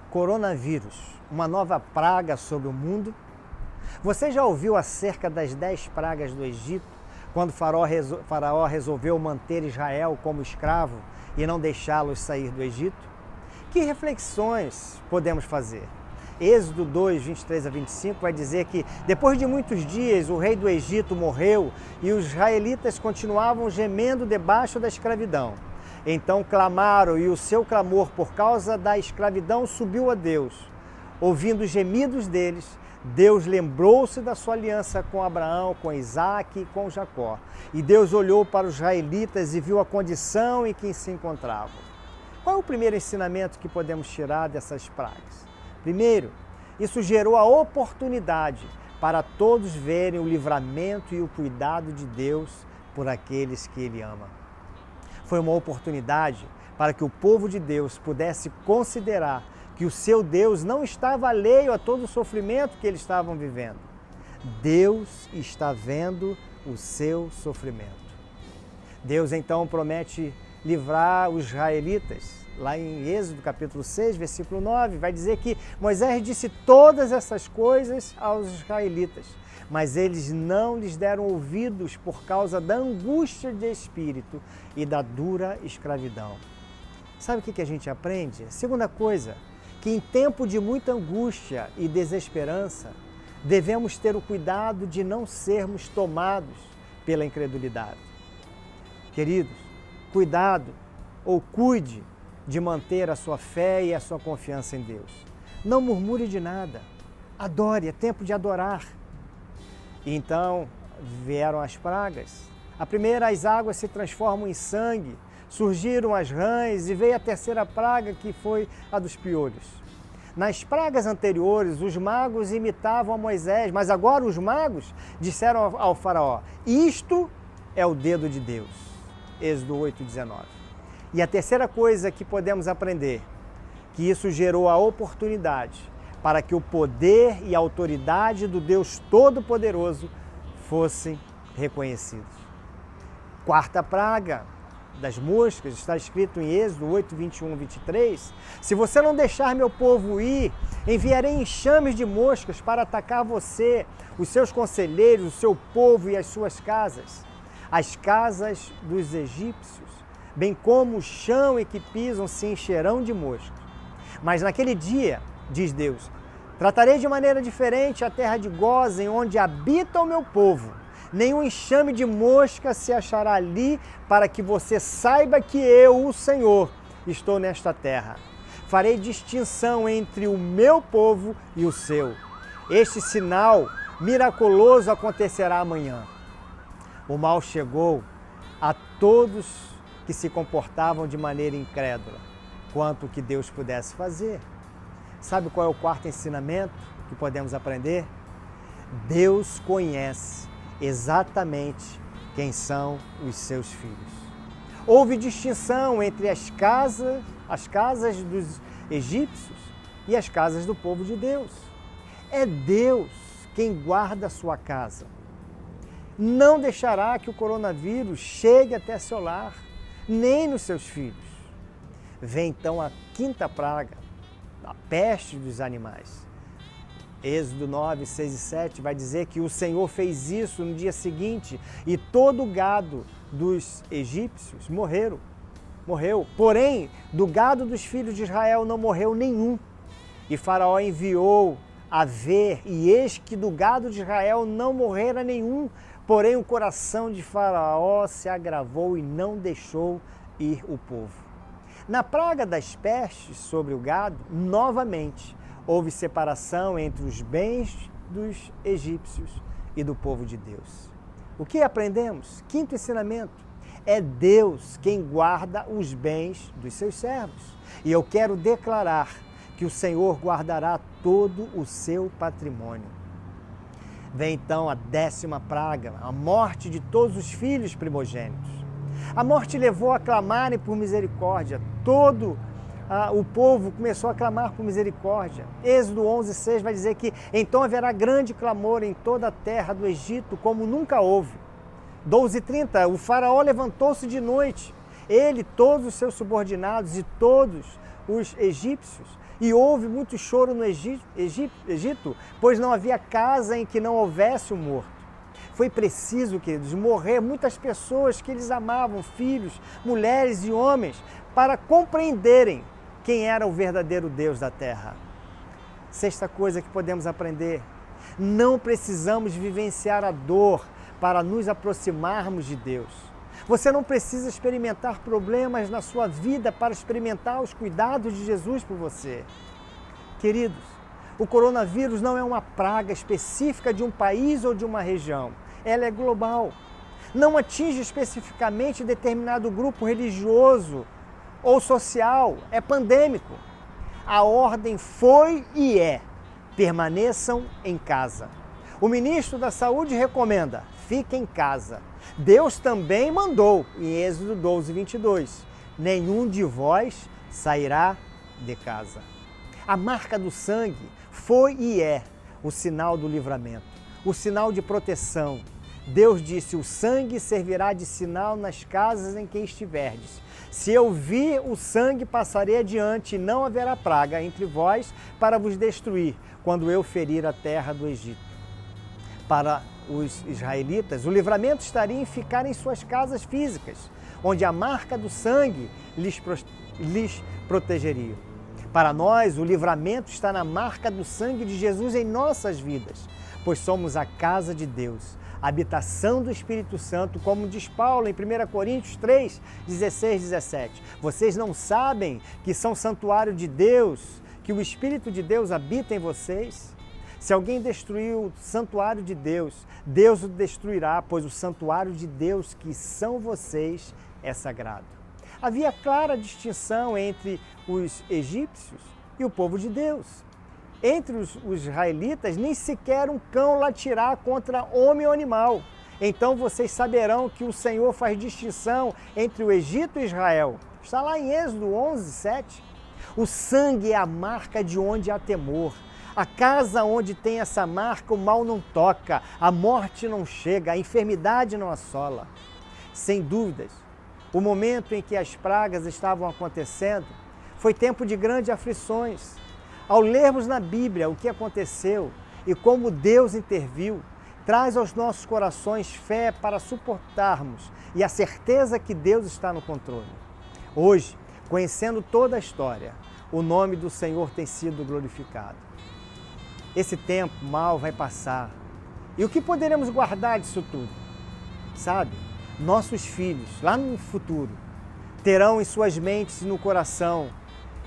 Coronavírus, uma nova praga sobre o mundo. Você já ouviu acerca das 10 pragas do Egito, quando Faraó resolveu manter Israel como escravo e não deixá-los sair do Egito? Que reflexões podemos fazer? Êxodo 2, 23 a 25 vai dizer que depois de muitos dias o rei do Egito morreu e os israelitas continuavam gemendo debaixo da escravidão. Então clamaram e o seu clamor por causa da escravidão subiu a Deus. Ouvindo os gemidos deles, Deus lembrou-se da sua aliança com Abraão, com Isaque e com Jacó. E Deus olhou para os israelitas e viu a condição em que se encontravam. Qual é o primeiro ensinamento que podemos tirar dessas pragas? Primeiro, isso gerou a oportunidade para todos verem o livramento e o cuidado de Deus por aqueles que Ele ama. Foi uma oportunidade para que o povo de Deus pudesse considerar que o seu Deus não estava alheio a todo o sofrimento que eles estavam vivendo. Deus está vendo o seu sofrimento. Deus então promete livrar os israelitas. Lá em Êxodo capítulo 6, versículo 9, vai dizer que Moisés disse todas essas coisas aos israelitas, mas eles não lhes deram ouvidos por causa da angústia de espírito e da dura escravidão. Sabe o que a gente aprende? Segunda coisa, que em tempo de muita angústia e desesperança, devemos ter o cuidado de não sermos tomados pela incredulidade. Queridos, cuidado ou cuide de manter a sua fé e a sua confiança em Deus. Não murmure de nada, adore, é tempo de adorar. E então vieram as pragas. A primeira, as águas se transformam em sangue, surgiram as rãs e veio a terceira praga, que foi a dos piolhos. Nas pragas anteriores, os magos imitavam a Moisés, mas agora os magos disseram ao faraó, isto é o dedo de Deus. Êxodo 8, 19. E a terceira coisa que podemos aprender, que isso gerou a oportunidade para que o poder e a autoridade do Deus Todo-Poderoso fossem reconhecidos. Quarta praga das moscas, está escrito em Êxodo 8, 21, 23, se você não deixar meu povo ir, enviarei enxames de moscas para atacar você, os seus conselheiros, o seu povo e as suas casas, as casas dos egípcios, bem como o chão em que pisam se encherão de moscas. Mas naquele dia, diz Deus, tratarei de maneira diferente a terra de Gósen, onde habita o meu povo. Nenhum enxame de mosca se achará ali, para que você saiba que eu, o Senhor, estou nesta terra. Farei distinção entre o meu povo e o seu. Este sinal miraculoso acontecerá amanhã. O mal chegou a todos que se comportavam de maneira incrédula, quanto o que Deus pudesse fazer. Sabe qual é o quarto ensinamento que podemos aprender? Deus conhece exatamente quem são os seus filhos. Houve distinção entre as casas dos egípcios e as casas do povo de Deus. É Deus quem guarda a sua casa. Não deixará que o coronavírus chegue até seu lar, nem nos seus filhos. Vem então a quinta praga, a peste dos animais. Êxodo 9, 6 e 7 vai dizer que o Senhor fez isso no dia seguinte e todo o gado dos egípcios morreu. Porém, do gado dos filhos de Israel não morreu nenhum. E Faraó enviou a ver, e eis que do gado de Israel não morrera nenhum. Porém, o coração de Faraó se agravou e não deixou ir o povo. Na praga das pestes sobre o gado, novamente, houve separação entre os bens dos egípcios e do povo de Deus. O que aprendemos? Quinto ensinamento. É Deus quem guarda os bens dos seus servos. E eu quero declarar que o Senhor guardará todo o seu patrimônio. Vem então a 10ª praga, a morte de todos os filhos primogênitos. A morte levou a clamarem por misericórdia. Todo o povo começou a clamar por misericórdia. Êxodo 11, 6 vai dizer que então haverá grande clamor em toda a terra do Egito, como nunca houve. 12:30, o faraó levantou-se de noite, ele, todos os seus subordinados e todos os egípcios, E houve muito choro no Egito, pois não havia casa em que não houvesse um morto. Foi preciso, queridos, morrer muitas pessoas que eles amavam, filhos, mulheres e homens, para compreenderem quem era o verdadeiro Deus da terra. Sexta coisa que podemos aprender: não precisamos vivenciar a dor para nos aproximarmos de Deus. Você não precisa experimentar problemas na sua vida para experimentar os cuidados de Jesus por você. Queridos, o coronavírus não é uma praga específica de um país ou de uma região. Ela é global. Não atinge especificamente determinado grupo religioso ou social. É pandêmico. A ordem foi e é: permaneçam em casa. O ministro da Saúde recomenda: fique em casa. Deus também mandou, em Êxodo 12, 22, nenhum de vós sairá de casa. A marca do sangue foi e é o sinal do livramento, o sinal de proteção. Deus disse: o sangue servirá de sinal nas casas em que estiverdes. Se eu vir o sangue, passarei adiante, e não haverá praga entre vós para vos destruir, quando eu ferir a terra do Egito. Para os israelitas, o livramento estaria em ficar em suas casas físicas, onde a marca do sangue lhes protegeria. Para nós, o livramento está na marca do sangue de Jesus em nossas vidas, pois somos a casa de Deus, a habitação do Espírito Santo, como diz Paulo em 1 Coríntios 3, 16, 17. Vocês não sabem que são santuário de Deus, que o Espírito de Deus habita em vocês? Se alguém destruir o santuário de Deus, Deus o destruirá, pois o santuário de Deus, que são vocês, é sagrado. Havia clara distinção entre os egípcios e o povo de Deus. Entre os israelitas, nem sequer um cão latirá contra homem ou animal. Então vocês saberão que o Senhor faz distinção entre o Egito e Israel. Está lá em Êxodo 11, 7. O sangue é a marca de onde há temor. A casa onde tem essa marca, o mal não toca, a morte não chega, a enfermidade não assola. Sem dúvidas, o momento em que as pragas estavam acontecendo foi tempo de grandes aflições. Ao lermos na Bíblia o que aconteceu e como Deus interviu, traz aos nossos corações fé para suportarmos e a certeza que Deus está no controle. Hoje, conhecendo toda a história, o nome do Senhor tem sido glorificado. Esse tempo mal vai passar. E o que poderemos guardar disso tudo? Sabe, nossos filhos, lá no futuro, terão em suas mentes e no coração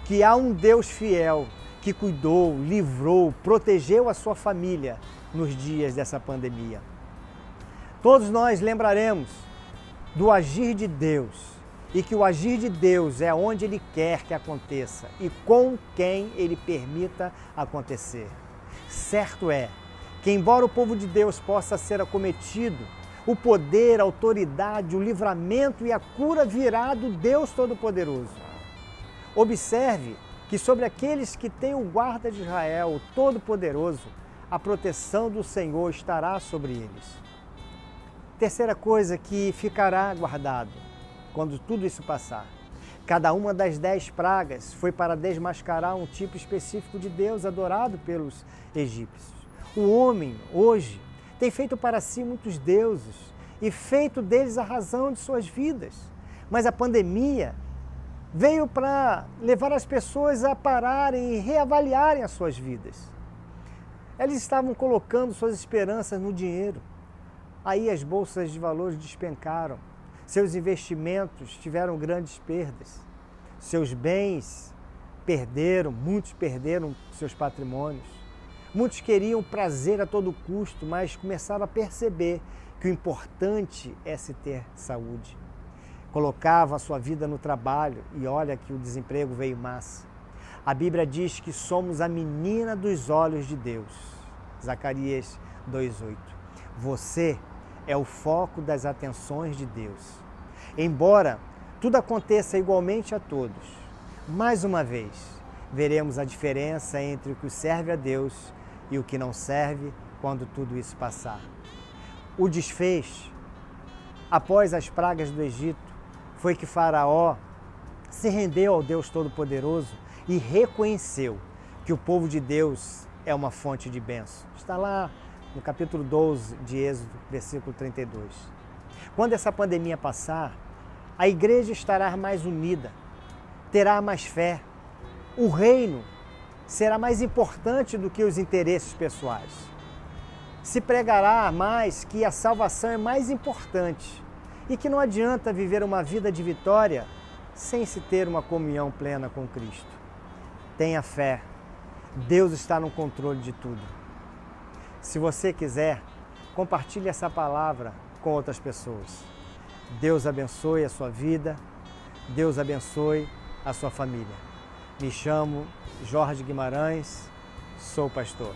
que há um Deus fiel que cuidou, livrou, protegeu a sua família nos dias dessa pandemia. Todos nós lembraremos do agir de Deus e que o agir de Deus é onde Ele quer que aconteça e com quem Ele permita acontecer. Certo é que, embora o povo de Deus possa ser acometido, o poder, a autoridade, o livramento e a cura virá do Deus Todo-Poderoso. Observe que sobre aqueles que têm o guarda de Israel, o Todo-Poderoso, a proteção do Senhor estará sobre eles. Terceira coisa que ficará guardado quando tudo isso passar. Cada uma das 10 pragas foi para desmascarar um tipo específico de Deus adorado pelos egípcios. O homem, hoje, tem feito para si muitos deuses e feito deles a razão de suas vidas. Mas a pandemia veio para levar as pessoas a pararem e reavaliarem as suas vidas. Eles estavam colocando suas esperanças no dinheiro. Aí as bolsas de valores despencaram. Seus investimentos tiveram grandes perdas. Seus bens perderam, muitos perderam seus patrimônios. Muitos queriam prazer a todo custo, mas começaram a perceber que o importante é se ter saúde. Colocava a sua vida no trabalho e olha que o desemprego veio massa. A Bíblia diz que somos a menina dos olhos de Deus. Zacarias 2:8. Você é o foco das atenções de Deus. Embora tudo aconteça igualmente a todos, mais uma vez, veremos a diferença entre o que serve a Deus e o que não serve quando tudo isso passar. O desfecho, após as pragas do Egito, foi que Faraó se rendeu ao Deus Todo-Poderoso e reconheceu que o povo de Deus é uma fonte de bênção. Está lá no capítulo 12 de Êxodo, versículo 32. Quando essa pandemia passar, a igreja estará mais unida, terá mais fé, o reino será mais importante do que os interesses pessoais. Se pregará mais que a salvação é mais importante e que não adianta viver uma vida de vitória sem se ter uma comunhão plena com Cristo. Tenha fé, Deus está no controle de tudo. Se você quiser, compartilhe essa palavra com outras pessoas. Deus abençoe a sua vida, Deus abençoe a sua família. Me chamo Jorge Guimarães, sou pastor.